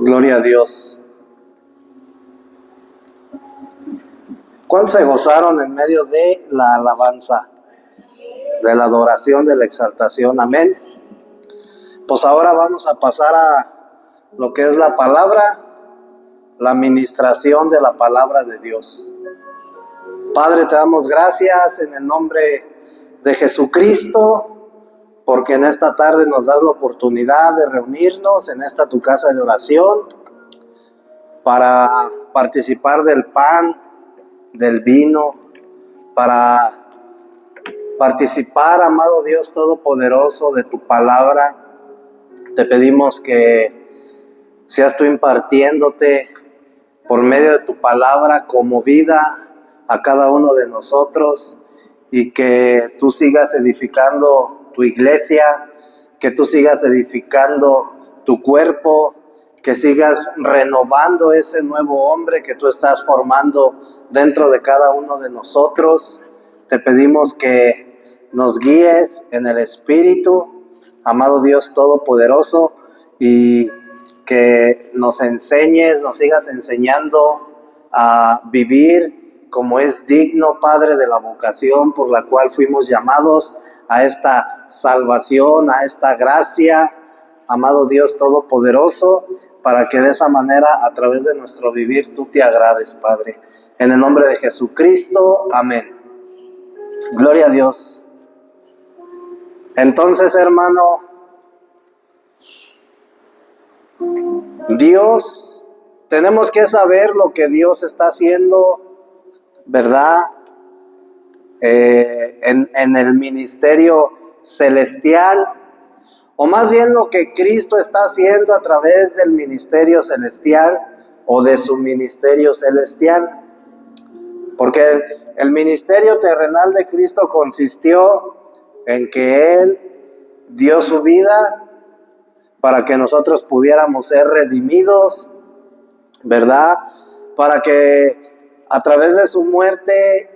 Gloria a Dios. ¿Cuántos se gozaron en medio de la alabanza, de la adoración, de la exaltación? Amén. Pues ahora vamos a pasar a lo que es la palabra, la ministración de la palabra de Dios. Padre, te damos gracias en el nombre de Jesucristo, porque en esta tarde nos das la oportunidad de reunirnos en esta tu casa de oración para participar del pan, del vino, para participar, amado Dios Todopoderoso, de tu palabra. Te pedimos que seas tú impartiéndote por medio de tu palabra como vida a cada uno de nosotros, y que tú sigas edificando tu iglesia, que tú sigas edificando tu cuerpo, que sigas renovando ese nuevo hombre que tú estás formando dentro de cada uno de nosotros. Te pedimos que nos guíes en el Espíritu, amado Dios Todopoderoso, y que nos enseñes, nos sigas enseñando a vivir como es digno, Padre, de la vocación por la cual fuimos llamados a esta salvación, a esta gracia, amado Dios Todopoderoso, para que de esa manera, a través de nuestro vivir, tú te agrades, Padre. En el nombre de Jesucristo, amén. Gloria a Dios. Entonces, hermano, Dios, tenemos que saber lo que Dios está haciendo, ¿verdad? En el ministerio celestial, o más bien lo que Cristo está haciendo a través del ministerio celestial o de su ministerio celestial. Porque el ministerio terrenal de Cristo consistió en que Él dio su vida para que nosotros pudiéramos ser redimidos, ¿verdad? Para que a través de su muerte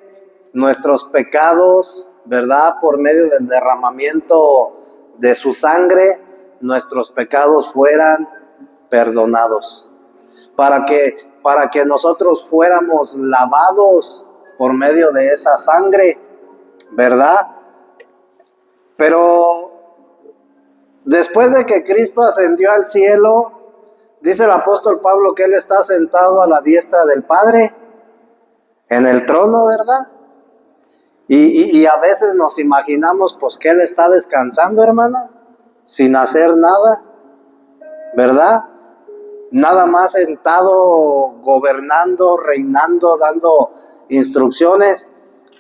nuestros pecados, ¿verdad? Por medio del derramamiento de su sangre, nuestros pecados fueran perdonados. Para que nosotros fuéramos lavados por medio de esa sangre, ¿verdad? Pero después de que Cristo ascendió al cielo, dice el apóstol Pablo que Él está sentado a la diestra del Padre, en el trono, ¿verdad? Y a veces nos imaginamos pues que Él está descansando, hermana, sin hacer nada, ¿verdad? Nada más sentado, gobernando, reinando, dando instrucciones.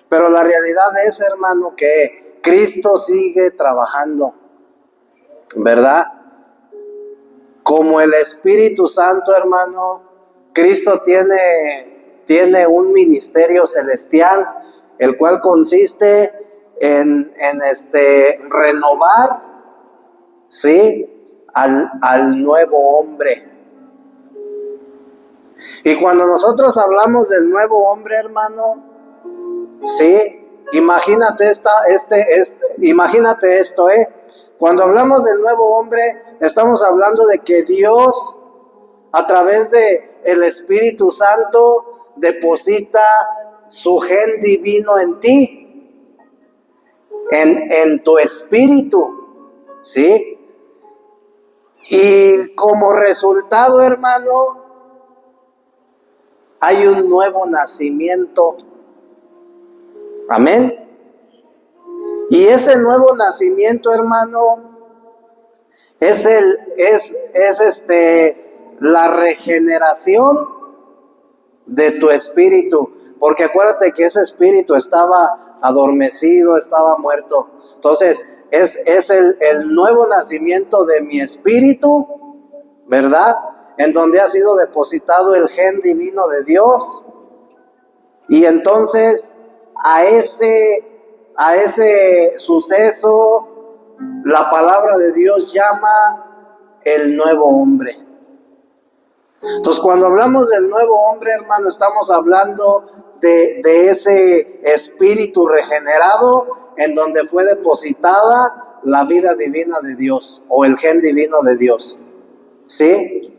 Pero la realidad es, hermano, que Cristo sigue trabajando, ¿verdad? Como el Espíritu Santo, hermano, Cristo tiene un ministerio celestial, el cual consiste en renovar, ¿sí?, al nuevo hombre. Y cuando nosotros hablamos del nuevo hombre, hermano, ¿sí?, imagínate esto, Cuando hablamos del nuevo hombre, estamos hablando de que Dios, a través de el Espíritu Santo, deposita su gen divino en ti, en tu espíritu, ¿sí? Y como resultado, hermano, hay un nuevo nacimiento. Amén. Y ese nuevo nacimiento, hermano, es la regeneración de tu espíritu, porque acuérdate que ese espíritu estaba adormecido, estaba muerto. Entonces es el nuevo nacimiento de mi espíritu, ¿verdad? En donde ha sido depositado el gen divino de Dios. Y entonces a ese suceso la palabra de Dios llama el nuevo hombre. Entonces, cuando hablamos del nuevo hombre, hermano, estamos hablando de ese espíritu regenerado en donde fue depositada la vida divina de Dios o el gen divino de Dios, ¿sí?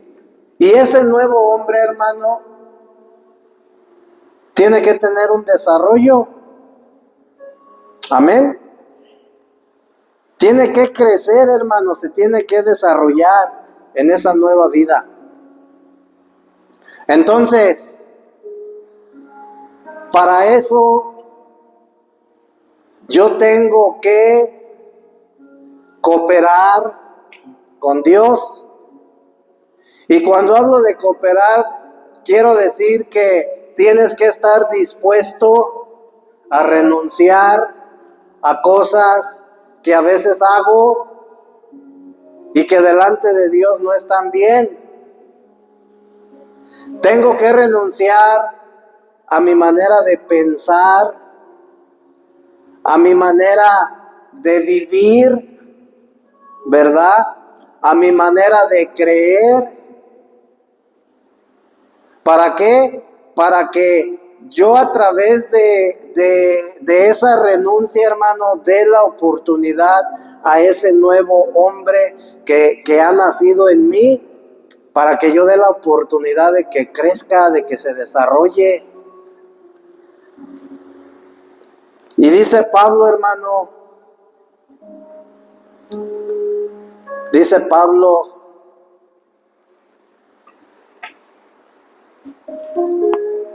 Y ese nuevo hombre, hermano, tiene que tener un desarrollo. Amén. Tiene que crecer, hermano, se tiene que desarrollar en esa nueva vida. Entonces, para eso yo tengo que cooperar con Dios. Y cuando hablo de cooperar, quiero decir que tienes que estar dispuesto a renunciar a cosas que a veces hago y que delante de Dios no están bien. Tengo que renunciar a mi manera de pensar, a mi manera de vivir, ¿verdad? A mi manera de creer. ¿Para qué? Para que yo a través de esa renuncia, hermano, dé la oportunidad a ese nuevo hombre que ha nacido en mí, para que yo dé la oportunidad de que crezca, de que se desarrolle. Y dice Pablo, hermano, dice Pablo,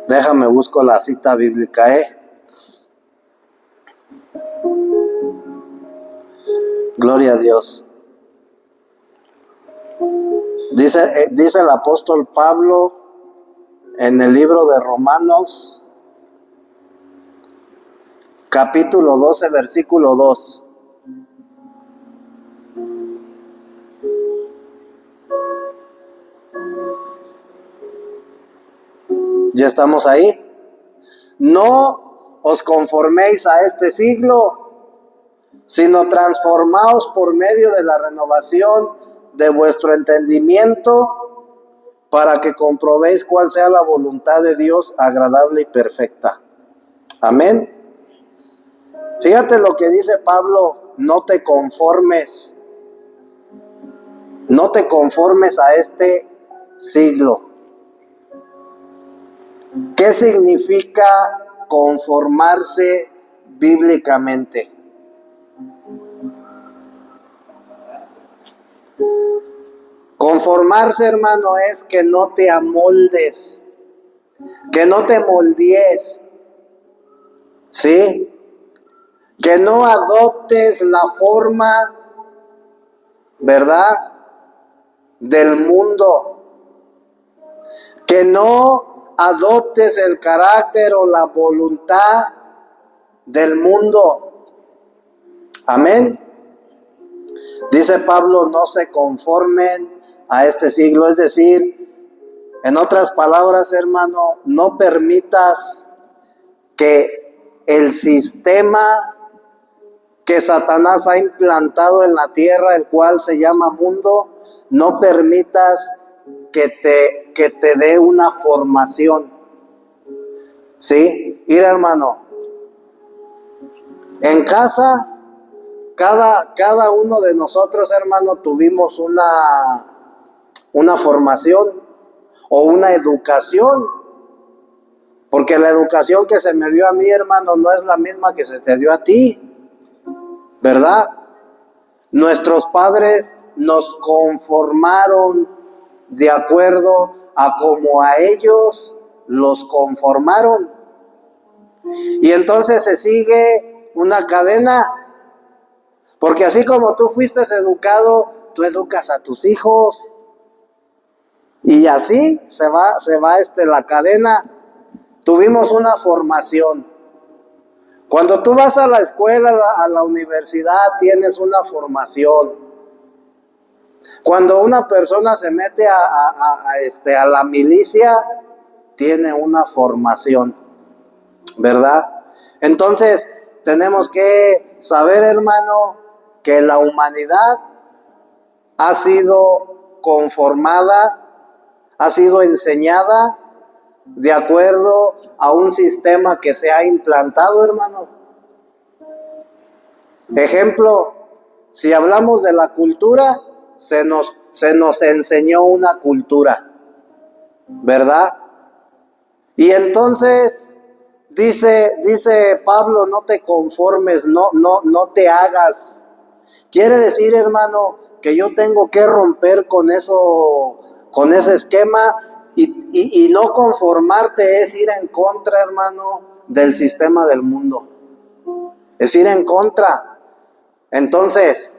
déjame busco la cita bíblica, Gloria a Dios. Dice el apóstol Pablo en el libro de Romanos, capítulo 12, versículo 2. ¿Ya estamos ahí? No os conforméis a este siglo, sino transformaos por medio de la renovación de vuestro entendimiento, para que comprobéis cuál sea la voluntad de Dios agradable y perfecta. Amén. Fíjate lo que dice Pablo: no te conformes a este siglo. ¿Qué significa conformarse bíblicamente? Conformarse, hermano, es que no te amoldes, que no te moldees, ¿sí? Que no adoptes la forma, ¿verdad?, del mundo, que no adoptes el carácter o la voluntad del mundo. Amén. Dice Pablo: no se conformen a este siglo. Es decir, en otras palabras, hermano, no permitas que el sistema que Satanás ha implantado en la tierra, el cual se llama mundo, no permitas que te dé una formación. ¿Sí? Mira, hermano, en casa, cada uno de nosotros, hermano, tuvimos una formación o una educación, porque la educación que se me dio a mí, hermano, no es la misma que se te dio a ti, ¿verdad? Nuestros padres nos conformaron de acuerdo a como a ellos los conformaron. Y entonces se sigue una cadena, porque así como tú fuiste educado, tú educas a tus hijos. Y así se va la cadena. Tuvimos una formación. Cuando tú vas a la escuela, a la universidad, tienes una formación. Cuando una persona se mete a la milicia, tiene una formación, ¿verdad? Entonces, tenemos que saber, hermano, que la humanidad ha sido conformada, ha sido enseñada de acuerdo a un sistema que se ha implantado, hermano. Ejemplo, si hablamos de la cultura, se nos enseñó una cultura, ¿verdad? Y entonces dice Pablo, no te conformes, no te hagas. Quiere decir, hermano, que yo tengo que romper con eso, con ese esquema, y no conformarte es ir en contra, hermano, del sistema del mundo. Es ir en contra. Entonces,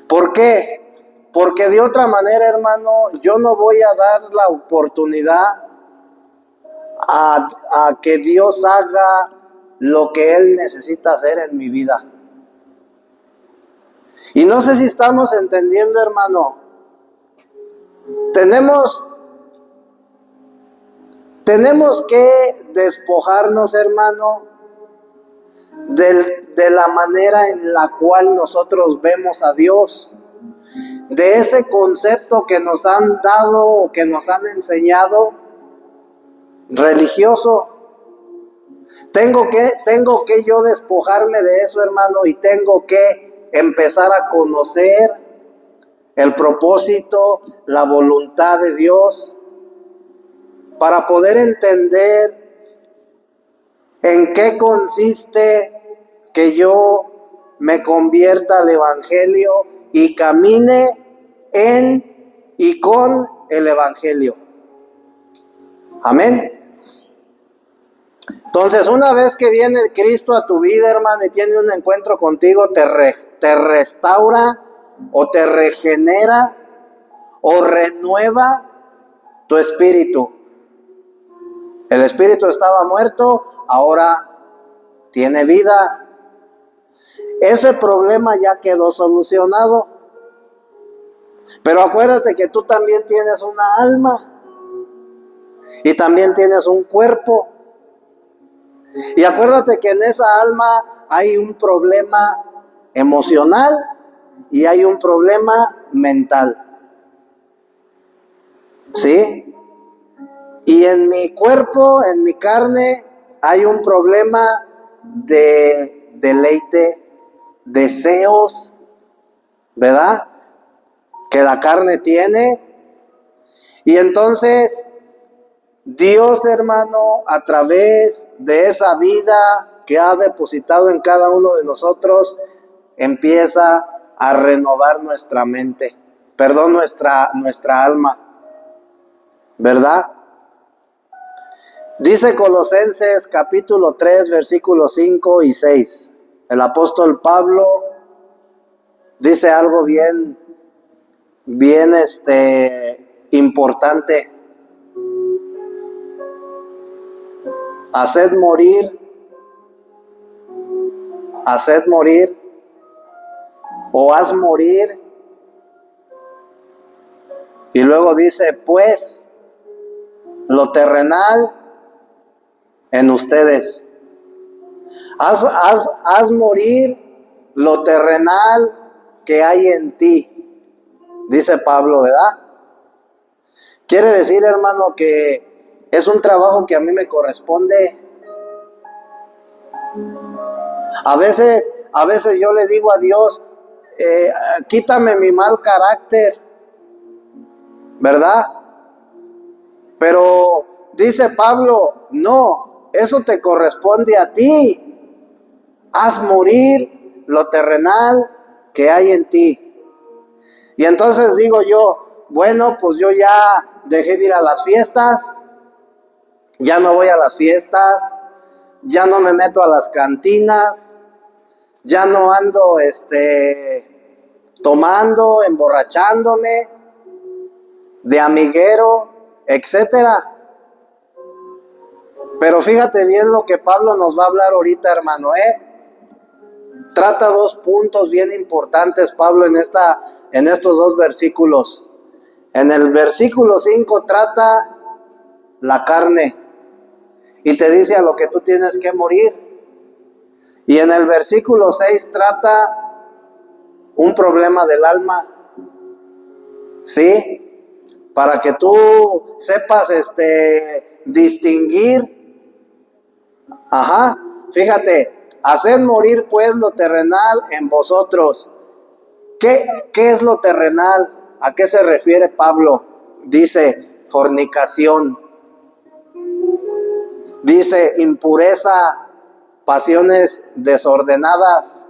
¿por qué? Porque de otra manera, hermano, yo no voy a dar la oportunidad a que Dios haga lo que Él necesita hacer en mi vida. Y no sé si estamos entendiendo, hermano. Tenemos que despojarnos, hermano, de la manera en la cual nosotros vemos a Dios, de ese concepto que nos han dado o que nos han enseñado religioso. Tengo que yo despojarme de eso, hermano, y tengo que empezar a conocer el propósito, la voluntad de Dios, para poder entender en qué consiste que yo me convierta al Evangelio y camine en y con el Evangelio. Amén. Entonces, una vez que viene Cristo a tu vida, hermano, y tiene un encuentro contigo, te restaura o te regenera o renueva tu espíritu. El espíritu estaba muerto, ahora tiene vida. Ese problema ya quedó solucionado. Pero acuérdate que tú también tienes una alma y también tienes un cuerpo. Y acuérdate que en esa alma hay un problema emocional y hay un problema mental. ¿Sí? Y en mi cuerpo, en mi carne, hay un problema de deleite, deseos, ¿verdad? Que la carne tiene. Y entonces Dios, hermano, a través de esa vida que ha depositado en cada uno de nosotros, empieza a renovar nuestra mente, nuestra alma, ¿verdad? Dice Colosenses capítulo 3, versículos 5 y 6. El apóstol Pablo dice algo bien importante. Haced morir, o haz morir. Y luego dice, pues, lo terrenal en ustedes. Haz morir lo terrenal que hay en ti, dice Pablo, ¿verdad? Quiere decir, hermano, que es un trabajo que a mí me corresponde. A veces yo le digo a Dios, quítame mi mal carácter, ¿verdad? Pero dice Pablo, no, eso te corresponde a ti. Haz morir lo terrenal que hay en ti. Y entonces digo yo, bueno, pues yo ya dejé de ir a las fiestas, ya no voy a las fiestas, ya no me meto a las cantinas, ya no ando tomando, emborrachándome, de amiguero, etcétera. Pero fíjate bien lo que Pablo nos va a hablar ahorita, hermano, Trata dos puntos bien importantes, Pablo, en estos dos versículos. En el versículo 5 trata la carne y te dice a lo que tú tienes que morir. Y en el versículo 6 trata un problema del alma, ¿sí? Para que tú sepas distinguir. Fíjate, haced morir pues lo terrenal en vosotros. ¿Qué es lo terrenal? ¿A qué se refiere Pablo? Dice, fornicación. Dice impureza, pasiones desordenadas,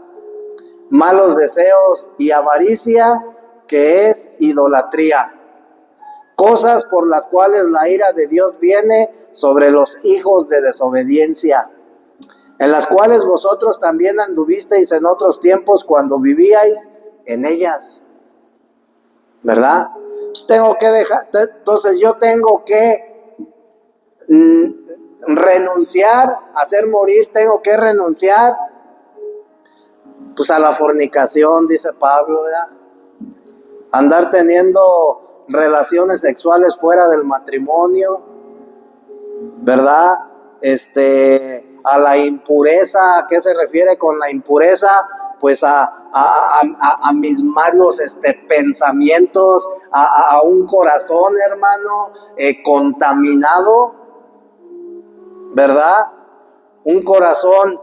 malos deseos y avaricia, que es idolatría. Cosas por las cuales la ira de Dios viene sobre los hijos de desobediencia, en las cuales vosotros también anduvisteis en otros tiempos cuando vivíais en ellas. ¿Verdad? Pues tengo que dejar, entonces yo tengo que renunciar, hacer morir, tengo que renunciar pues a la fornicación, dice Pablo, ¿verdad? Andar teniendo relaciones sexuales fuera del matrimonio, ¿verdad? A la impureza. ¿A qué se refiere con la impureza? Pues a mis malos pensamientos, a un corazón, hermano, contaminado, ¿verdad? Un corazón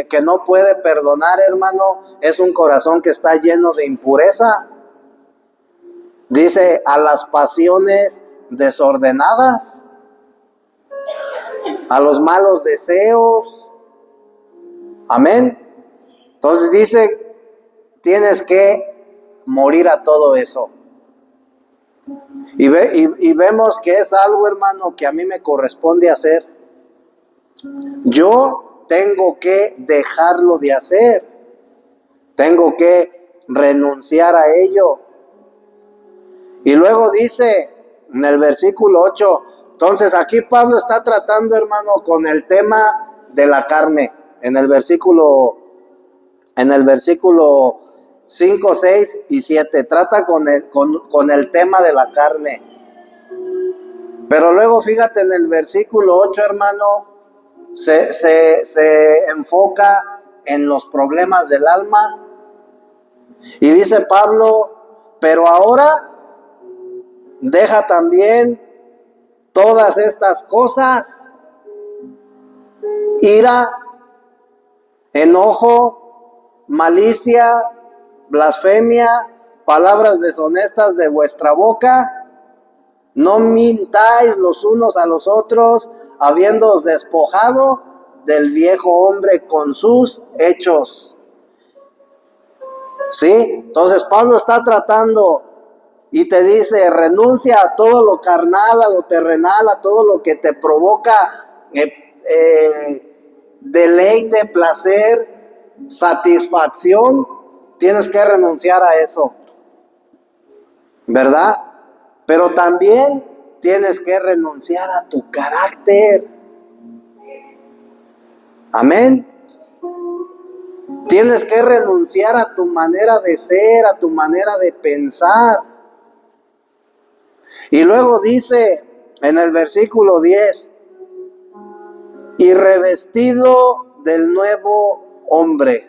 que no puede perdonar, hermano, es un corazón que está lleno de impureza. Dice, a las pasiones desordenadas, a los malos deseos. Amén. Entonces dice, tienes que morir a todo eso. Y vemos que es algo, hermano, que a mí me corresponde hacer. Yo tengo que dejarlo de hacer. Tengo que renunciar a ello. Y luego dice en el versículo 8, entonces aquí Pablo está tratando, hermano, con el tema de la carne. En el versículo 5, 6 y 7, trata con el tema de la carne. Pero luego fíjate en el versículo 8, hermano, se enfoca en los problemas del alma. Y dice Pablo, pero ahora deja también todas estas cosas: ira, enojo, malicia, blasfemia, palabras deshonestas de vuestra boca. No mintáis los unos a los otros, habiéndoos despojado del viejo hombre con sus hechos. ¿Sí? Entonces Pablo está tratando y te dice, renuncia a todo lo carnal, a lo terrenal, a todo lo que te provoca deleite, placer, satisfacción. Tienes que renunciar a eso, ¿verdad? Pero también tienes que renunciar a tu carácter. Amén. Tienes que renunciar a tu manera de ser, a tu manera de pensar. Y luego dice en el versículo 10, y revestido del nuevo hombre,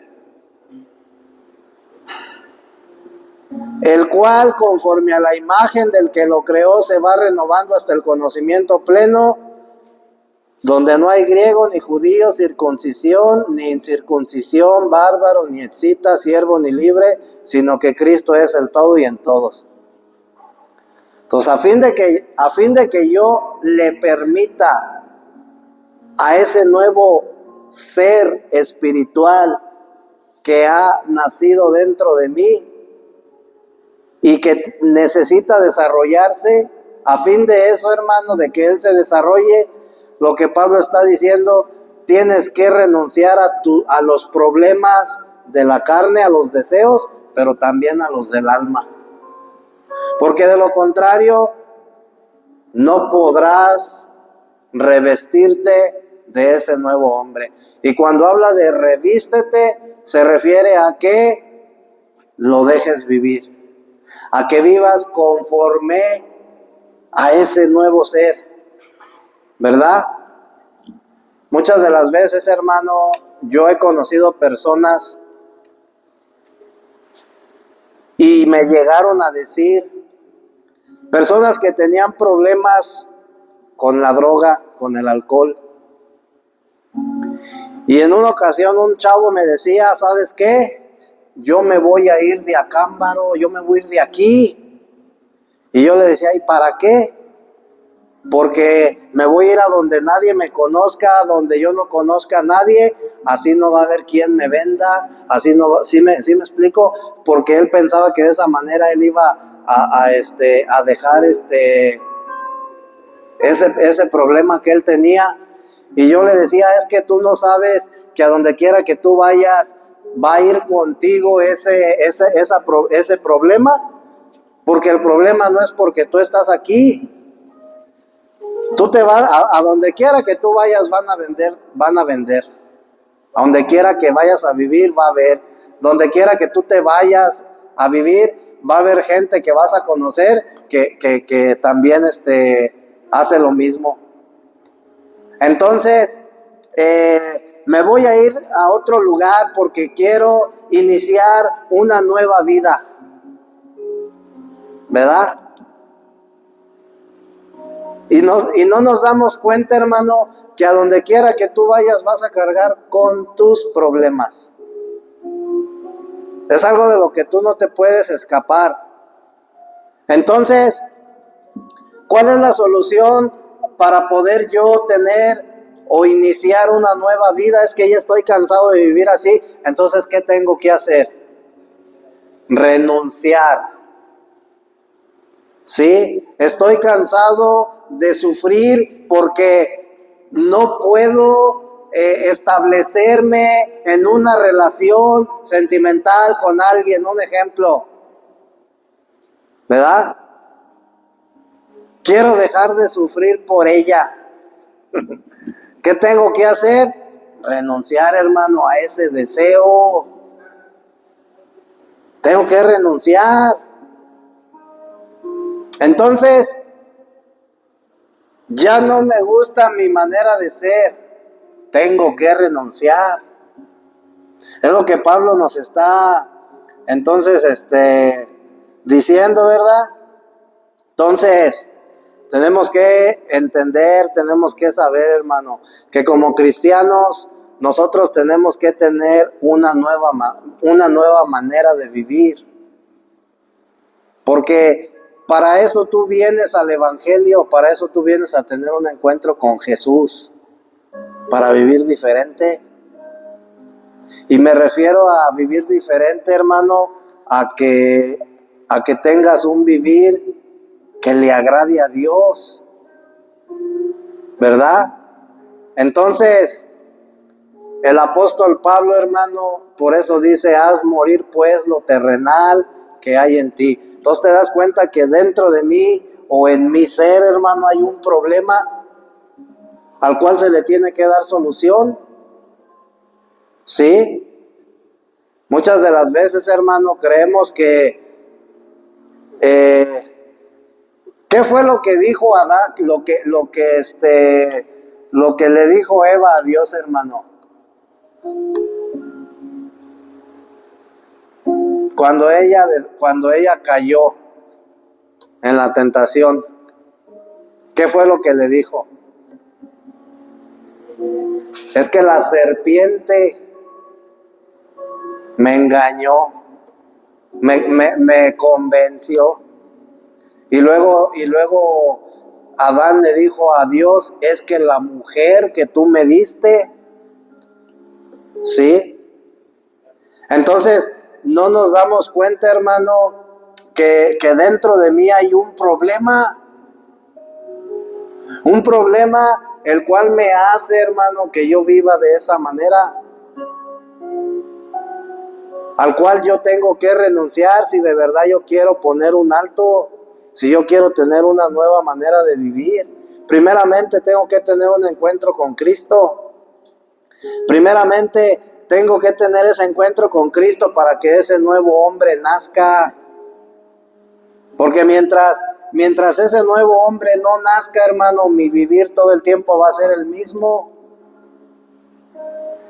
el cual conforme a la imagen del que lo creó se va renovando hasta el conocimiento pleno, donde no hay griego ni judío, circuncisión ni incircuncisión, bárbaro ni escita, siervo ni libre, sino que Cristo es el todo y en todos. Entonces, a fin de que yo le permita a ese nuevo ser espiritual que ha nacido dentro de mí y que necesita desarrollarse, a fin de eso, hermano, de que él se desarrolle, lo que Pablo está diciendo, tienes que renunciar a los problemas de la carne, a los deseos, pero también a los del alma. Porque de lo contrario, no podrás revestirte de ese nuevo hombre. Y cuando habla de revístete, se refiere a que lo dejes vivir, a que vivas conforme a ese nuevo ser, ¿verdad? Muchas de las veces, hermano, yo he conocido personas y me llegaron a decir, personas que tenían problemas con la droga, con el alcohol. Y en una ocasión un chavo me decía, ¿sabes qué? Yo me voy a ir de Acámbaro, yo me voy a ir de aquí. Y yo le decía, ¿y para qué? Porque me voy a ir a donde nadie me conozca, donde yo no conozca a nadie, así no va a haber quien me venda, así no va, ¿sí me explico? Porque él pensaba que de esa manera él iba a dejar ese problema que él tenía. Y yo le decía, es que tú no sabes que a donde quiera que tú vayas, va a ir contigo ese problema, porque el problema no es porque tú estás aquí. Tú te vas, a donde quiera que tú vayas van a vender. A donde quiera que vayas a vivir va a haber. Donde quiera que tú te vayas a vivir va a haber gente que vas a conocer que también hace lo mismo. Entonces, me voy a ir a otro lugar porque quiero iniciar una nueva vida. ¿Verdad? Y no nos damos cuenta, hermano, que a donde quiera que tú vayas vas a cargar con tus problemas. Es algo de lo que tú no te puedes escapar. Entonces, ¿cuál es la solución para poder yo tener o iniciar una nueva vida? Es que ya estoy cansado de vivir así. Entonces, ¿qué tengo que hacer? Renunciar. ¿Sí? Estoy cansado de sufrir porque no puedo establecerme en una relación sentimental con alguien, un ejemplo, ¿verdad? Quiero dejar de sufrir por ella. ¿Qué tengo que hacer? Renunciar, hermano, a ese deseo. Tengo que renunciar. Entonces, ya no me gusta mi manera de ser. Tengo que renunciar. Es lo que Pablo nos está entonces diciendo, ¿verdad? Entonces, tenemos que entender, tenemos que saber, hermano, que como cristianos nosotros tenemos que tener una nueva manera de vivir. Porque para eso tú vienes al Evangelio, para eso tú vienes a tener un encuentro con Jesús, para vivir diferente. Y me refiero a vivir diferente, hermano, a que tengas un vivir que le agrade a Dios, ¿verdad? Entonces, el apóstol Pablo, hermano, por eso dice, haz morir pues lo terrenal que hay en ti. Entonces te das cuenta que dentro de mí o en mi ser, hermano, hay un problema al cual se le tiene que dar solución. ¿Sí? Muchas de las veces, hermano, creemos que ¿qué fue lo que dijo Adán? Lo que le dijo Eva a Dios, hermano. Cuando ella cayó en la tentación, ¿qué fue lo que le dijo? Es que la serpiente me engañó, me convenció. Y luego Adán le dijo a Dios, es que la mujer que tú me diste, ¿sí? Entonces, no nos damos cuenta, hermano, que dentro de mí hay un problema el cual me hace, hermano, que yo viva de esa manera, al cual yo tengo que renunciar si de verdad yo quiero poner un alto, si yo quiero tener una nueva manera de vivir. Primeramente tengo que tener un encuentro con Cristo. Primeramente tengo que tener ese encuentro con Cristo para que ese nuevo hombre nazca. Porque mientras ese nuevo hombre no nazca, hermano, mi vivir todo el tiempo va a ser el mismo.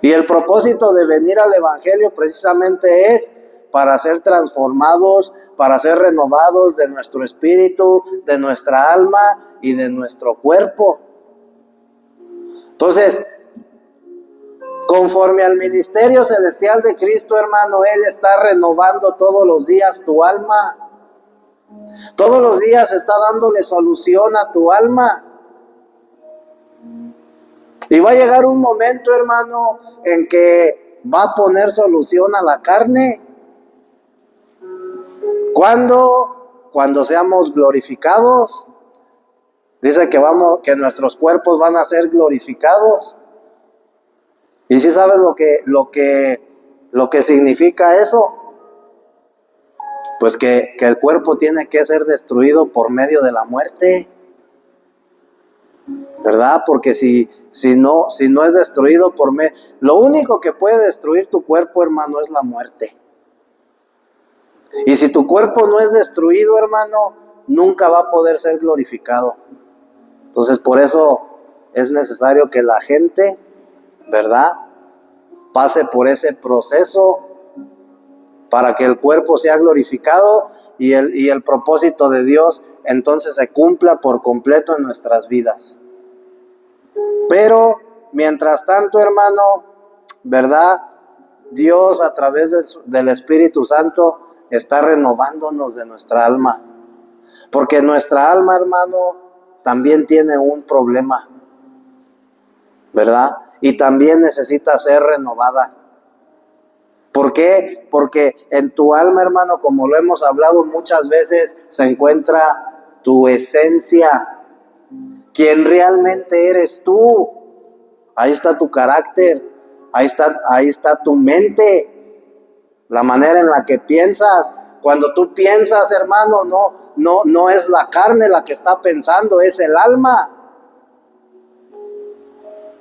Y el propósito de venir al Evangelio precisamente es para ser transformados, para ser renovados de nuestro espíritu, de nuestra alma y de nuestro cuerpo. Entonces, conforme al ministerio celestial de Cristo, hermano, Él está renovando todos los días tu alma. Todos los días está dándole solución a tu alma. Y va a llegar un momento, hermano, en que va a poner solución a la carne. ¿Cuándo? Cuando seamos glorificados. Dice que nuestros cuerpos van a ser glorificados. ¿Y si sabes lo que significa eso? Pues que el cuerpo tiene que ser destruido por medio de la muerte, ¿verdad? Porque si no es destruido por medio, lo único que puede destruir tu cuerpo, hermano, es la muerte. Y si tu cuerpo no es destruido, hermano, nunca va a poder ser glorificado. Entonces, por eso es necesario que la gente, ¿verdad?, pase por ese proceso para que el cuerpo sea glorificado y el propósito de Dios entonces se cumpla por completo en nuestras vidas. Pero mientras tanto, hermano, ¿verdad?, Dios a través del Espíritu Santo está renovándonos de nuestra alma. Porque nuestra alma, hermano, también tiene un problema, ¿verdad? Y también necesita ser renovada. ¿Por qué? Porque en tu alma, hermano, como lo hemos hablado muchas veces, se encuentra tu esencia, quien realmente eres tú. Ahí está tu carácter, ahí está tu mente, la manera en la que piensas. Cuando tú piensas, hermano, no es la carne la que está pensando, es el alma,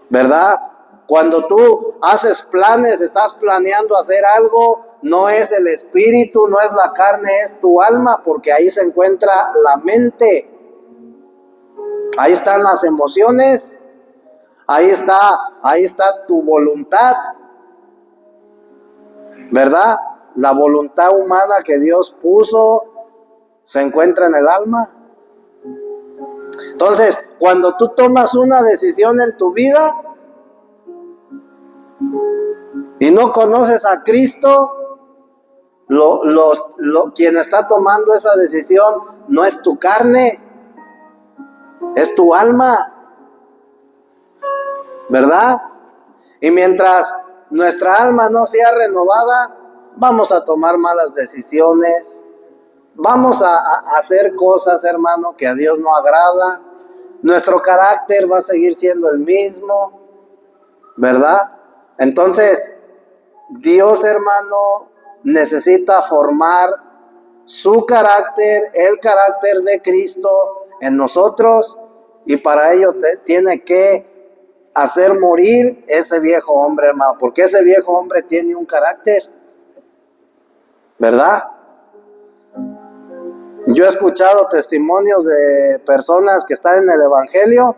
¿verdad? Cuando tú haces planes, estás planeando hacer algo, no es el espíritu, no es la carne, es tu alma, porque ahí se encuentra la mente. Ahí están las emociones, ahí está tu voluntad, ¿verdad? La voluntad humana que Dios puso se encuentra en el alma. Entonces, cuando tú tomas una decisión en tu vida y no conoces a Cristo, quien está tomando esa decisión no es tu carne, es tu alma, ¿verdad? Y mientras nuestra alma no sea renovada, vamos a tomar malas decisiones, vamos a hacer cosas, hermano, que a Dios no agrada. Nuestro carácter va a seguir siendo el mismo, ¿verdad? Entonces, Dios, hermano, necesita formar su carácter, el carácter de Cristo en nosotros, y para ello tiene que hacer morir ese viejo hombre, hermano, porque ese viejo hombre tiene un carácter, ¿verdad? Yo he escuchado testimonios de personas que están en el evangelio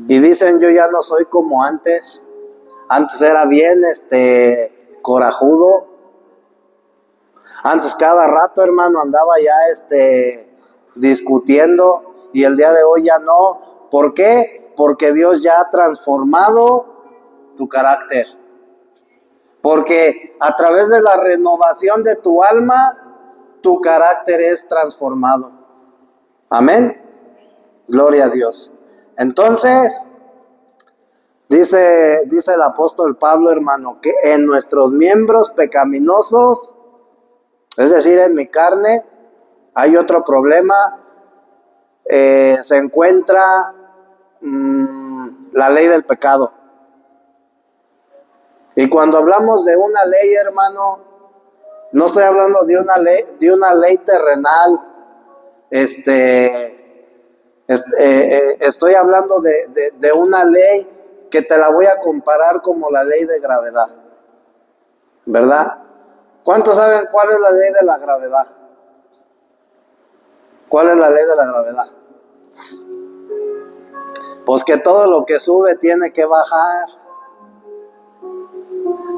y dicen: yo ya no soy como antes. Antes era bien corajudo. Antes cada rato, hermano, andaba ya discutiendo, y el día de hoy ya no. ¿Por qué? Porque Dios ya ha transformado tu carácter. Porque a través de la renovación de tu alma, tu carácter es transformado. Amén. Gloria a Dios. Entonces, dice el apóstol Pablo, hermano, que en nuestros miembros pecaminosos, es decir, en mi carne, hay otro problema. Se encuentra la ley del pecado. Y cuando hablamos de una ley, hermano, no estoy hablando de una ley terrenal. Estoy hablando de una ley que te la voy a comparar como la ley de gravedad, ¿verdad? ¿Cuántos saben cuál es la ley de la gravedad? ¿Cuál es la ley de la gravedad? Pues que todo lo que sube tiene que bajar.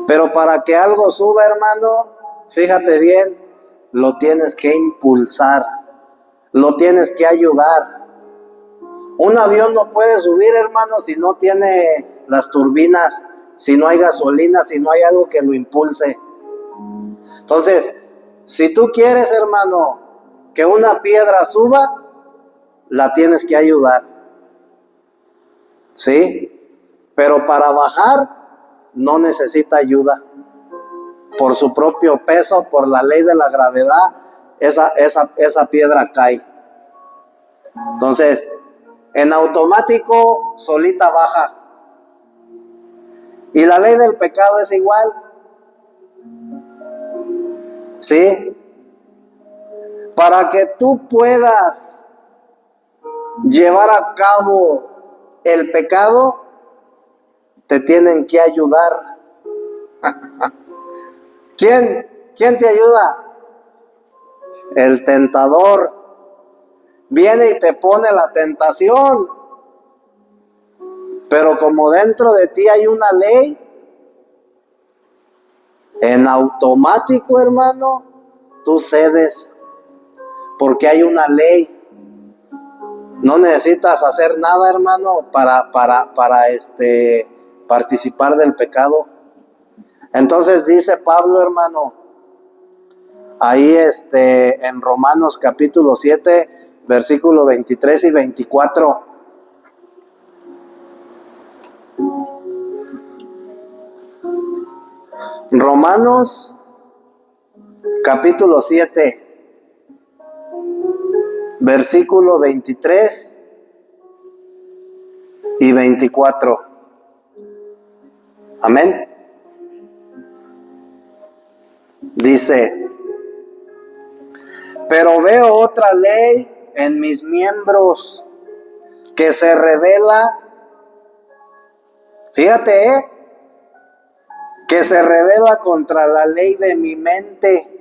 Pero para que algo suba, hermano, fíjate bien, lo tienes que impulsar, lo tienes que ayudar. Un avión no puede subir, hermano, si no tiene las turbinas, si no hay gasolina, si no hay algo que lo impulse. Entonces, Si tú quieres, hermano, que una piedra suba, la tienes que ayudar. ¿Sí? Pero para bajar, no necesita ayuda. Por su propio peso, por la ley de la gravedad, esa piedra cae. Entonces, en automático, solita baja. Y la ley del pecado es igual. ¿Sí? Para que tú puedas llevar a cabo el pecado, te tienen que ayudar. ¿Quién te ayuda? El tentador. Viene y te pone la tentación. Pero como dentro de ti hay una ley, en automático, hermano, tú cedes. Porque hay una ley. No necesitas hacer nada, hermano, para participar del pecado. Entonces dice Pablo, hermano, ahí en Romanos capítulo 7, versículo 23 y 24. Romanos capítulo 7, versículo 23 y 24. Amén. Dice: pero veo otra ley en mis miembros que se revela, fíjate, que se revela contra la ley de mi mente.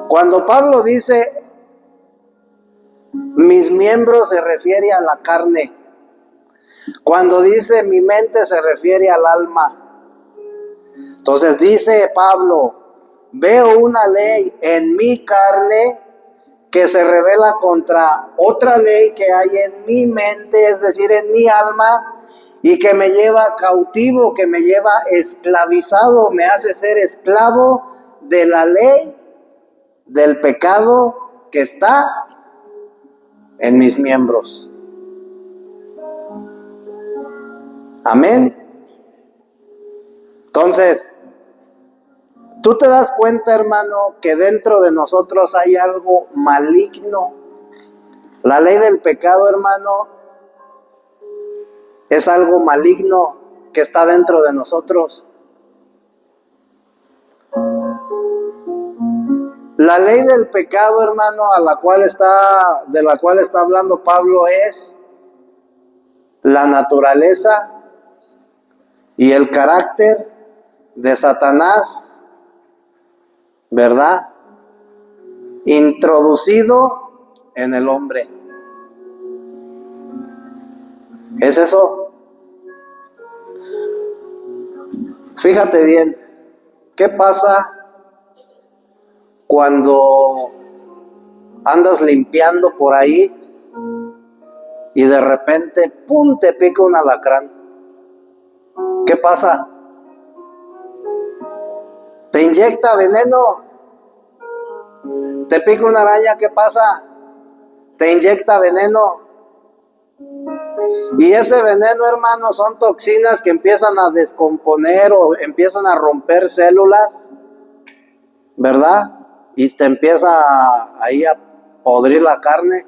Cuando Pablo dice mis miembros, se refiere a la carne. Cuando dice mi mente, se refiere al alma. Entonces dice Pablo: veo una ley en mi carne que se revela contra otra ley que hay en mi mente, es decir, en mi alma, y que me lleva cautivo, que me lleva esclavizado, me hace ser esclavo de la ley del pecado que está en mis miembros. Amén. Entonces, tú te das cuenta, hermano, que dentro de nosotros hay algo maligno. La ley del pecado, hermano, es algo maligno que está dentro de nosotros. La ley del pecado, hermano, de la cual está hablando Pablo, es la naturaleza y el carácter de Satanás, ¿verdad? Introducido en el hombre. ¿Es eso? Fíjate bien, ¿qué pasa cuando andas limpiando por ahí y de repente, ¡pum!, te pica un alacrán? ¿Qué pasa? Te inyecta veneno. Te pica una araña, ¿qué pasa? Te inyecta veneno. Y ese veneno, hermano, son toxinas que empiezan a descomponer o empiezan a romper células, ¿verdad? Y te empieza ahí a podrir la carne.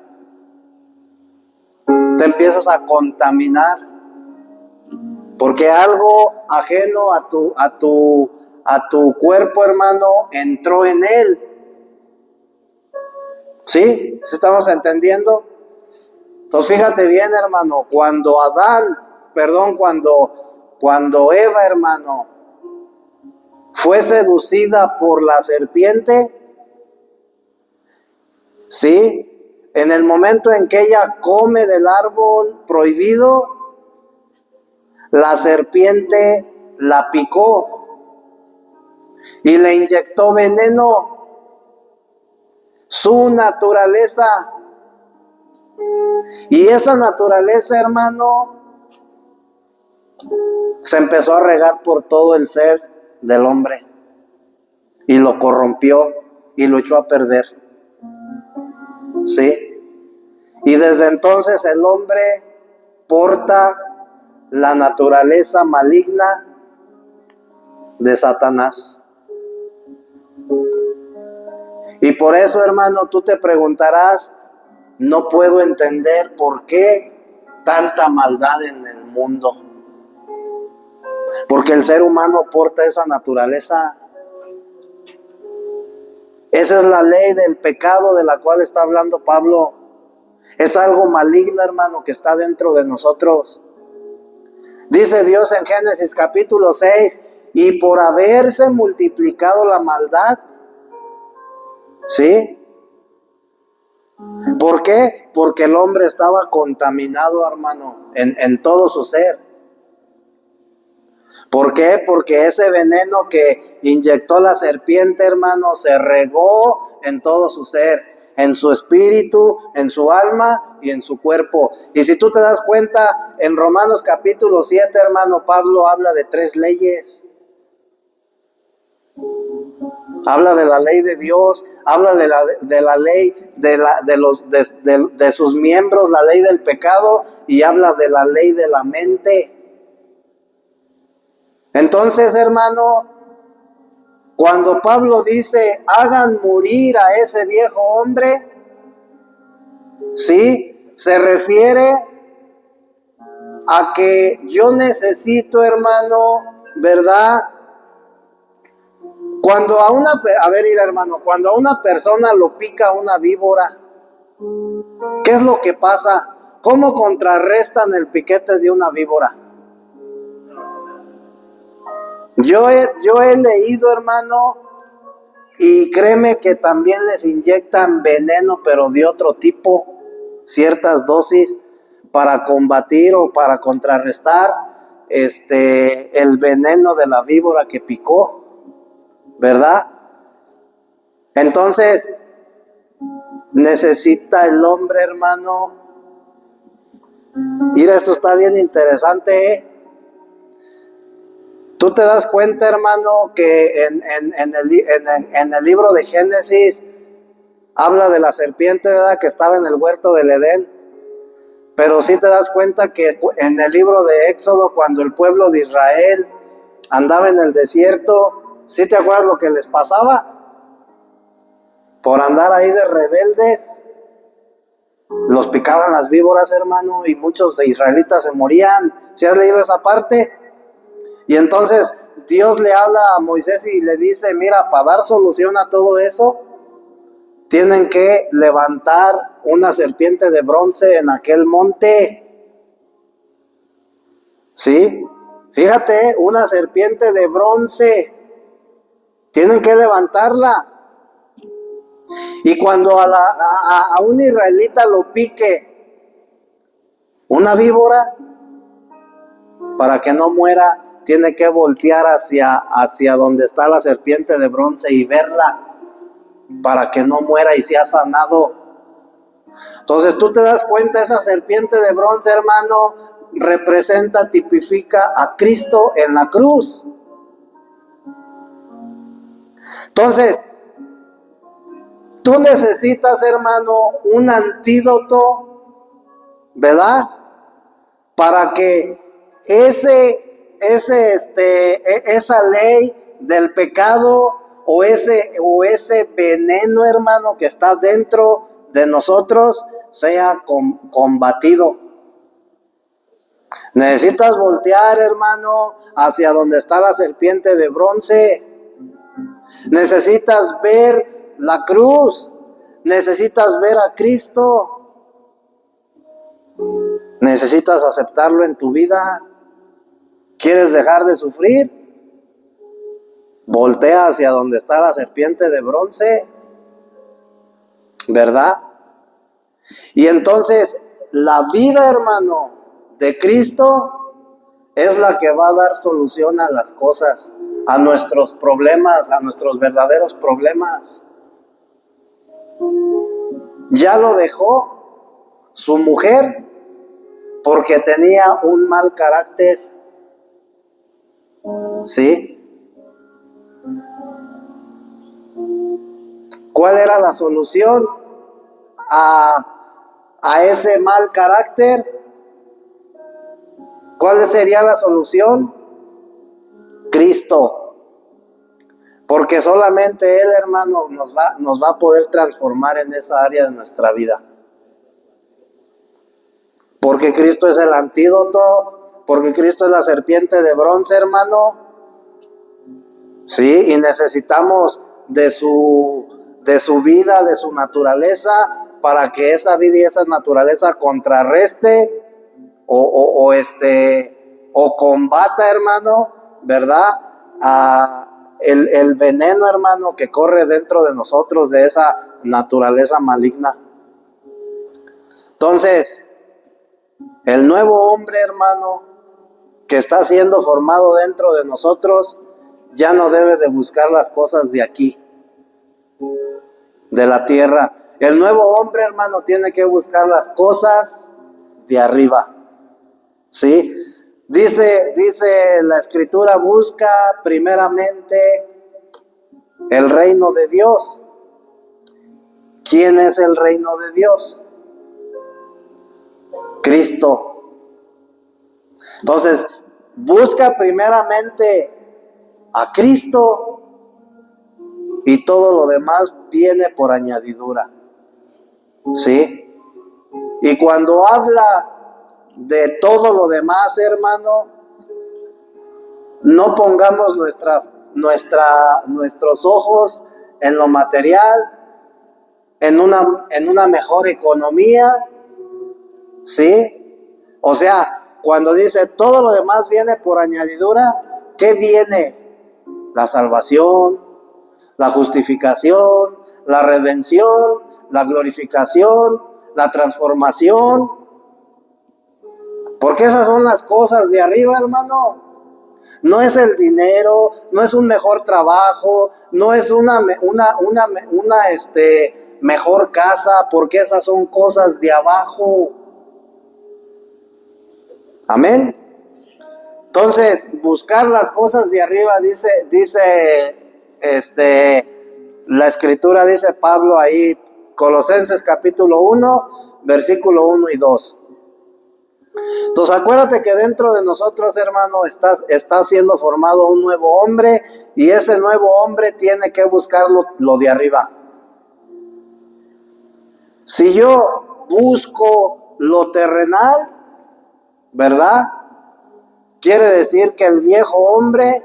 Te empiezas a contaminar. Porque algo ajeno a tu cuerpo, hermano, entró en él. ¿Sí? ¿Sí estamos entendiendo? Entonces fíjate bien, hermano, cuando Eva, hermano, fue seducida por la serpiente, ¿sí? En el momento en que ella come del árbol prohibido, la serpiente la picó y le inyectó veneno. Su naturaleza. Y esa naturaleza, hermano, se empezó a regar por todo el ser del hombre. y lo corrompió y lo echó a perder. ¿Sí? Y desde entonces el hombre porta la naturaleza maligna de Satanás. Y por eso, hermano, tú te preguntarás, no puedo entender por qué tanta maldad en el mundo. Porque el ser humano porta esa naturaleza. Esa es la ley del pecado de la cual está hablando Pablo. Es algo maligno, hermano, que está dentro de nosotros. Dice Dios en Génesis capítulo 6, y por haberse multiplicado la maldad, ¿sí? ¿Por qué? Porque el hombre estaba contaminado, hermano, en todo su ser. ¿Por qué? Porque ese veneno que inyectó la serpiente, hermano, se regó en todo su ser, en su espíritu, en su alma y en su cuerpo. Y si tú te das cuenta, en Romanos capítulo 7, hermano, Pablo habla de 3 leyes. Habla de la ley de Dios, habla de la ley de sus miembros, la ley del pecado, y habla de la ley de la mente. Entonces, hermano, cuando Pablo dice, hagan morir a ese viejo hombre, ¿sí? Se refiere a que yo necesito, hermano, ¿verdad? Cuando a una persona lo pica una víbora, ¿qué es lo que pasa? ¿Cómo contrarrestan el piquete de una víbora? Yo he leído, hermano, y créeme que también les inyectan veneno, pero de otro tipo, ciertas dosis, para combatir o para contrarrestar el veneno de la víbora que picó, ¿verdad? Entonces, necesita el hombre, hermano. Mira, esto está bien interesante, ¿eh? Tú te das cuenta, hermano, que en el libro de Génesis habla de la serpiente, ¿verdad?, que estaba en el huerto del Edén. Pero sí te das cuenta que en el libro de Éxodo, cuando el pueblo de Israel andaba en el desierto, ¿sí te acuerdas lo que les pasaba? Por andar ahí de rebeldes, los picaban las víboras, hermano, y muchos israelitas se morían. ¿Sí has leído esa parte? Y entonces Dios le habla a Moisés y le dice, mira, para dar solución a todo eso, tienen que levantar una serpiente de bronce en aquel monte. ¿Sí? Fíjate, una serpiente de bronce. Tienen que levantarla. Y cuando a un israelita lo pique una víbora, para que no muera, tiene que voltear hacia donde está la serpiente de bronce y verla, para que no muera y sea sanado. Entonces tú te das cuenta, esa serpiente de bronce, hermano, representa, tipifica a Cristo en la cruz. Entonces, tú necesitas, hermano, un antídoto, ¿verdad? Para que esa ley del pecado o ese veneno, hermano, que está dentro de nosotros sea combatido. Necesitas voltear, hermano, hacia donde está la serpiente de bronce. Necesitas ver la cruz. Necesitas ver a Cristo. Necesitas aceptarlo en tu vida. ¿Quieres dejar de sufrir? Voltea hacia donde está la serpiente de bronce, ¿verdad? Y entonces la vida, hermano, de Cristo es la que va a dar solución a las cosas, a nuestros problemas, a nuestros verdaderos problemas. Ya lo dejó su mujer porque tenía un mal carácter. ¿Sí? ¿Cuál era la solución a ese mal carácter? ¿Cuál sería la solución? Cristo. Porque solamente Él, hermano, nos va a poder transformar en esa área de nuestra vida. Porque Cristo es el antídoto, porque Cristo es la serpiente de bronce, hermano. Sí, y necesitamos de su vida, de su naturaleza, para que esa vida y esa naturaleza contrarreste o combata, hermano, ¿verdad? El veneno, hermano, que corre dentro de nosotros, de esa naturaleza maligna. Entonces, el nuevo hombre, hermano, que está siendo formado dentro de nosotros, ya no debe de buscar las cosas de aquí, de la tierra. El nuevo hombre, hermano, tiene que buscar las cosas de arriba. ¿Sí? Dice la Escritura, busca primeramente el reino de Dios. ¿Quién es el reino de Dios? Cristo. Entonces, busca primeramente a Cristo y todo lo demás viene por añadidura. ¿Sí? Y cuando habla de todo lo demás, hermano, no pongamos nuestros ojos en lo material, en una mejor economía, ¿sí? O sea, cuando dice todo lo demás viene por añadidura, ¿qué viene? La salvación, la justificación, la redención, la glorificación, la transformación. Porque esas son las cosas de arriba, hermano. No es el dinero, no es un mejor trabajo, no es una mejor casa, porque esas son cosas de abajo. Amén. Entonces, buscar las cosas de arriba, dice la Escritura, dice Pablo ahí, Colosenses capítulo 1, versículo 1 y 2. Entonces acuérdate que dentro de nosotros, hermano, está siendo formado un nuevo hombre, y ese nuevo hombre tiene que buscar lo de arriba. Si yo busco lo terrenal, ¿verdad? Quiere decir que el viejo hombre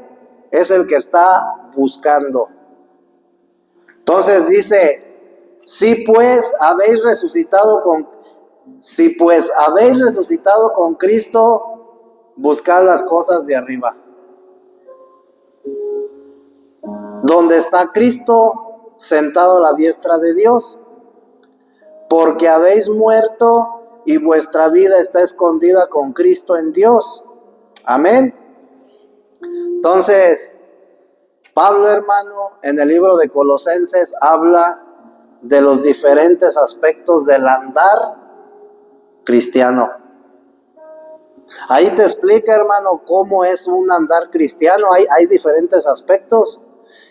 es el que está buscando. Entonces dice, si pues habéis resucitado con Cristo, buscad las cosas de arriba, donde está Cristo sentado a la diestra de Dios, porque habéis muerto y vuestra vida está escondida con Cristo en Dios. Amén. Entonces, Pablo, hermano, en el libro de Colosenses habla de los diferentes aspectos del andar cristiano. Ahí te explica, hermano, cómo es un andar cristiano. Hay diferentes aspectos.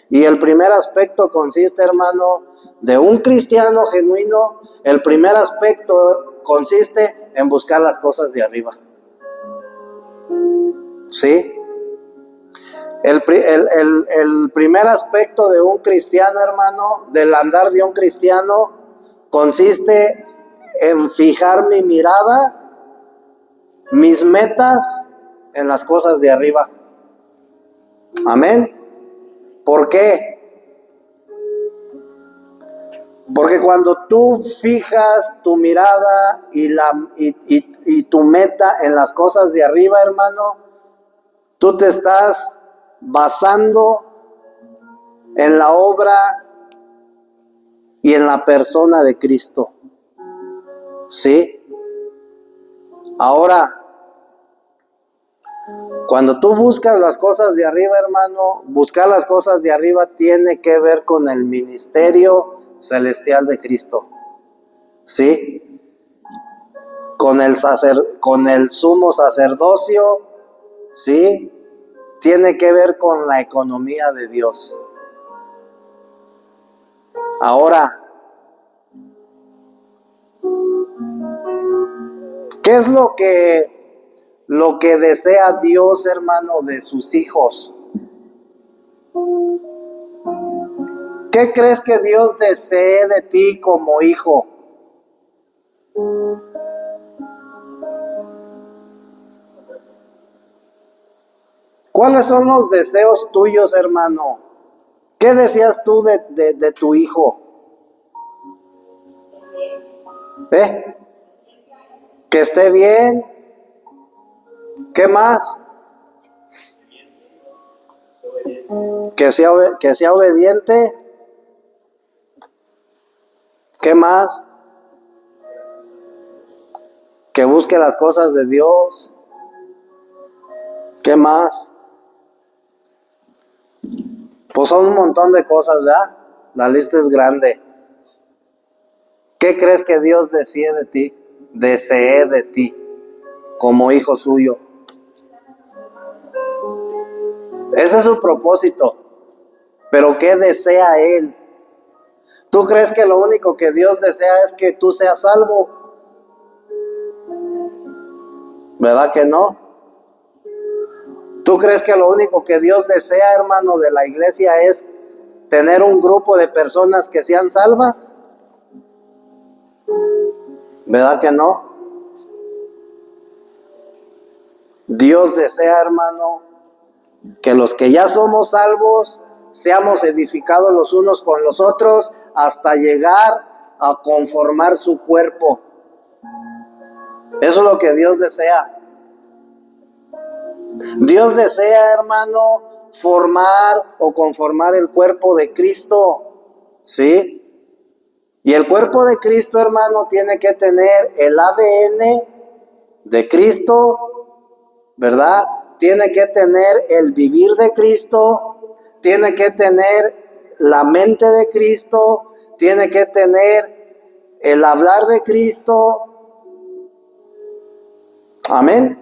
Y el primer aspecto consiste, hermano, de un cristiano genuino. El primer aspecto consiste en buscar las cosas de arriba. ¿Sí? El primer aspecto de un cristiano, hermano, del andar de un cristiano, consiste en fijar mi mirada, mis metas en las cosas de arriba. Amén. ¿Por qué? Porque cuando tú fijas tu mirada y tu meta en las cosas de arriba, hermano, tú te estás basando en la obra y en la persona de Cristo. ¿Sí? Ahora, cuando tú buscas las cosas de arriba, hermano, buscar las cosas de arriba tiene que ver con el ministerio celestial de Cristo. ¿Sí? Con el sumo sacerdocio, ¿sí? Tiene que ver con la economía de Dios. Ahora, ¿qué es lo que desea Dios, hermano, de sus hijos? ¿Qué crees que Dios desee de ti como hijo? ¿Cuáles son los deseos tuyos, hermano? ¿Qué deseas tú de tu hijo? ¿Eh? Que esté bien. ¿Qué más? Que sea obediente. ¿Qué más? Que busque las cosas de Dios. ¿Qué más? Pues son un montón de cosas, ¿verdad? La lista es grande. ¿Qué crees que Dios desee de ti? Desee de ti como hijo suyo. Ese es su propósito. Pero ¿qué desea Él? ¿Tú crees que lo único que Dios desea es que tú seas salvo? ¿Verdad que no? ¿Tú crees que lo único que Dios desea, hermano, de la iglesia es tener un grupo de personas que sean salvas? ¿Verdad que no? Dios desea, hermano, que los que ya somos salvos seamos edificados los unos con los otros hasta llegar a conformar su cuerpo. Eso es lo que Dios desea. Dios desea, hermano, formar o conformar el cuerpo de Cristo, ¿sí? Y el cuerpo de Cristo, hermano, tiene que tener el ADN de Cristo, ¿verdad? Tiene que tener el vivir de Cristo, tiene que tener la mente de Cristo, tiene que tener el hablar de Cristo. Amén.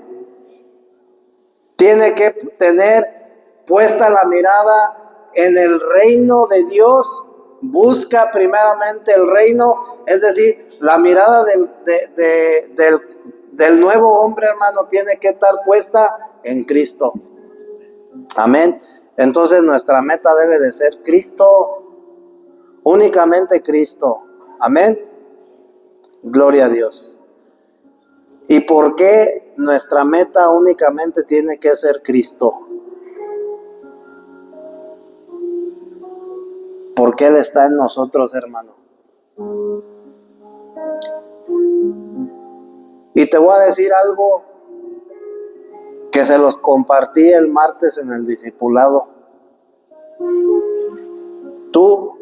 Tiene que tener puesta la mirada en el reino de Dios. Busca primeramente el reino, es decir, la mirada del nuevo hombre, hermano, tiene que estar puesta en Cristo. Amén. Entonces nuestra meta debe de ser Cristo, únicamente Cristo. Amén. Gloria a Dios. ¿Y por qué nuestra meta únicamente tiene que ser Cristo? Porque Él está en nosotros, hermano. Y te voy a decir algo que se los compartí el martes en el discipulado. Tú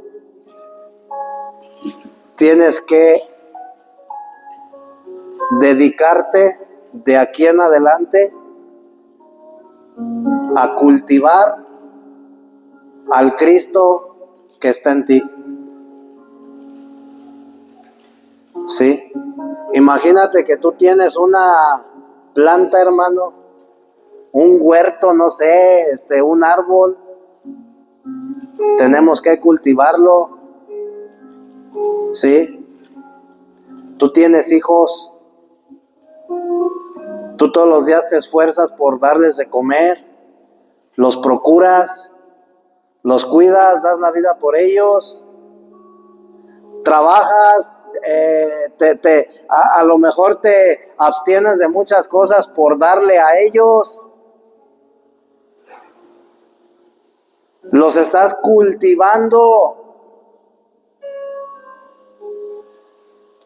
tienes que dedicarte de aquí en adelante a cultivar al Cristo que está en ti. Sí. Imagínate que tú tienes una planta, hermano, un huerto, no sé, un árbol. Tenemos que cultivarlo. Sí. Tú tienes hijos. Tú todos los días te esfuerzas por darles de comer. Los procuras. Los cuidas, das la vida por ellos. Trabajas. A lo mejor te abstienes de muchas cosas por darle a ellos. Los estás cultivando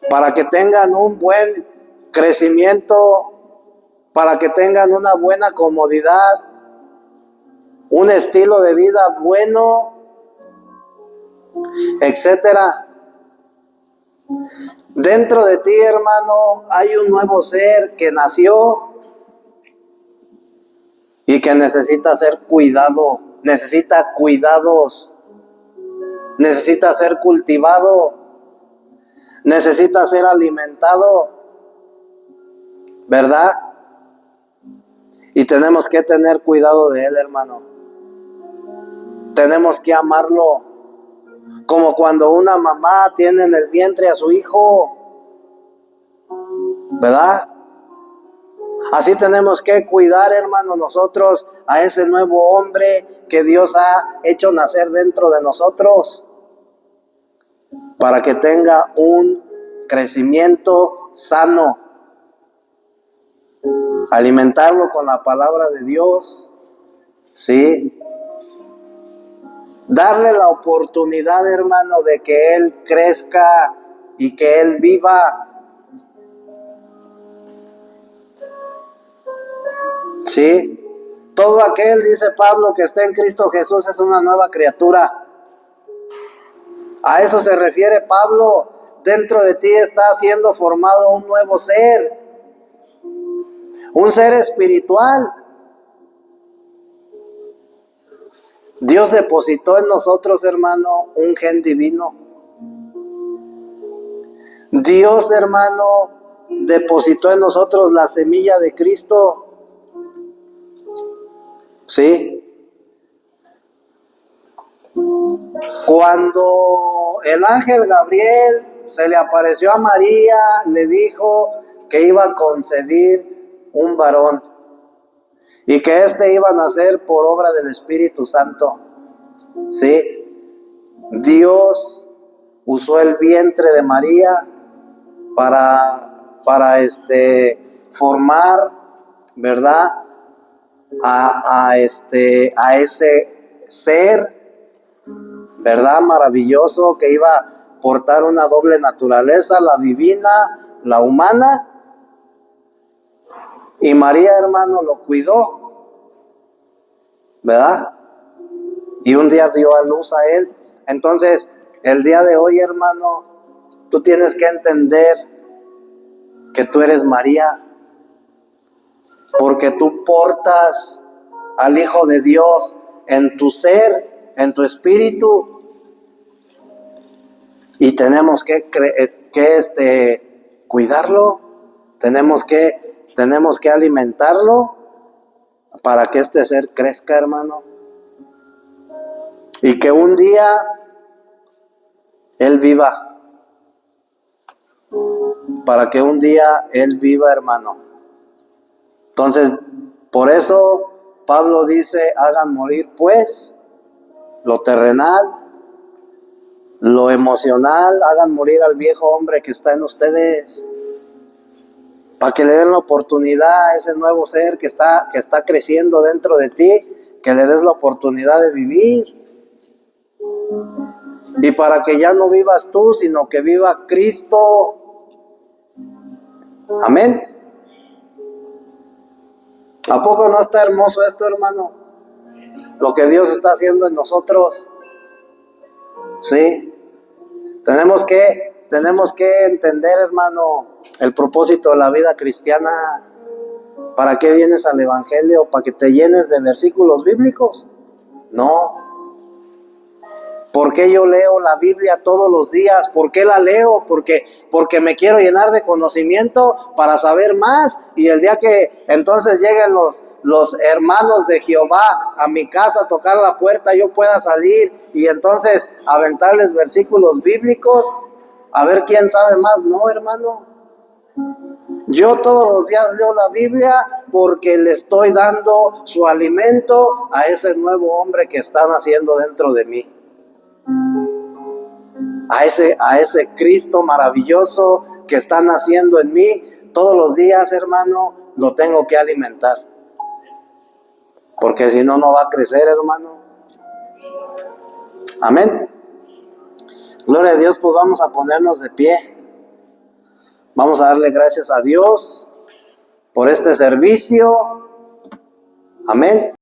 para que tengan un buen crecimiento, para que tengan una buena comodidad, un estilo de vida bueno, etcétera. Dentro de ti, hermano, hay un nuevo ser que nació y que necesita ser cuidado, necesita cuidados, necesita ser cultivado, necesita ser alimentado, ¿verdad? Y tenemos que tener cuidado de él, hermano. Tenemos que amarlo. Como cuando una mamá tiene en el vientre a su hijo, ¿verdad? Así tenemos que cuidar, hermano, nosotros a ese nuevo hombre que Dios ha hecho nacer dentro de nosotros, para que tenga un crecimiento sano. Alimentarlo con la palabra de Dios, ¿sí? Darle la oportunidad, hermano, de que Él crezca y que Él viva. ¿Sí? Todo aquel, dice Pablo, que está en Cristo Jesús es una nueva criatura. A eso se refiere Pablo. Dentro de ti está siendo formado un nuevo ser, un ser espiritual. Dios depositó en nosotros, hermano, un gen divino. Dios, hermano, depositó en nosotros la semilla de Cristo. ¿Sí? Cuando el ángel Gabriel se le apareció a María, le dijo que iba a concebir un varón y que éste iba a nacer por obra del Espíritu Santo. ¿Sí? Dios usó el vientre de María para formar, ¿verdad? A ese ser, ¿verdad? Maravilloso, que iba a portar una doble naturaleza, la divina, la humana. Y María, hermano, lo cuidó, ¿verdad? Y un día dio a luz a él. Entonces, el día de hoy, hermano, tú tienes que entender que tú eres María, porque tú portas al Hijo de Dios en tu ser, en tu espíritu, y tenemos que cuidarlo, tenemos que alimentarlo para que este ser crezca, hermano, y que un día Él viva, para que un día Él viva, hermano. Entonces, por eso Pablo dice, hagan morir pues lo terrenal, lo emocional, hagan morir al viejo hombre que está en ustedes, para que le den la oportunidad a ese nuevo ser que está creciendo dentro de ti, que le des la oportunidad de vivir, y para que ya no vivas tú, sino que viva Cristo. Amén. ¿A poco no está hermoso esto, hermano? Lo que Dios está haciendo en nosotros. Sí. Tenemos que entender, hermano, el propósito de la vida cristiana. ¿Para qué vienes al evangelio? ¿Para que te llenes de versículos bíblicos? No. ¿Por qué yo leo la Biblia todos los días? ¿Por qué la leo? Porque me quiero llenar de conocimiento para saber más. Y el día que entonces lleguen los hermanos de Jehová a mi casa a tocar la puerta, yo pueda salir y entonces aventarles versículos bíblicos, a ver quién sabe más. No, hermano. Yo todos los días leo la Biblia porque le estoy dando su alimento a ese nuevo hombre que está naciendo dentro de mí. A ese Cristo maravilloso que está naciendo en mí, todos los días, hermano, lo tengo que alimentar. Porque si no, no va a crecer, hermano. Amén. Gloria a Dios, pues vamos a ponernos de pie. Vamos a darle gracias a Dios por este servicio. Amén.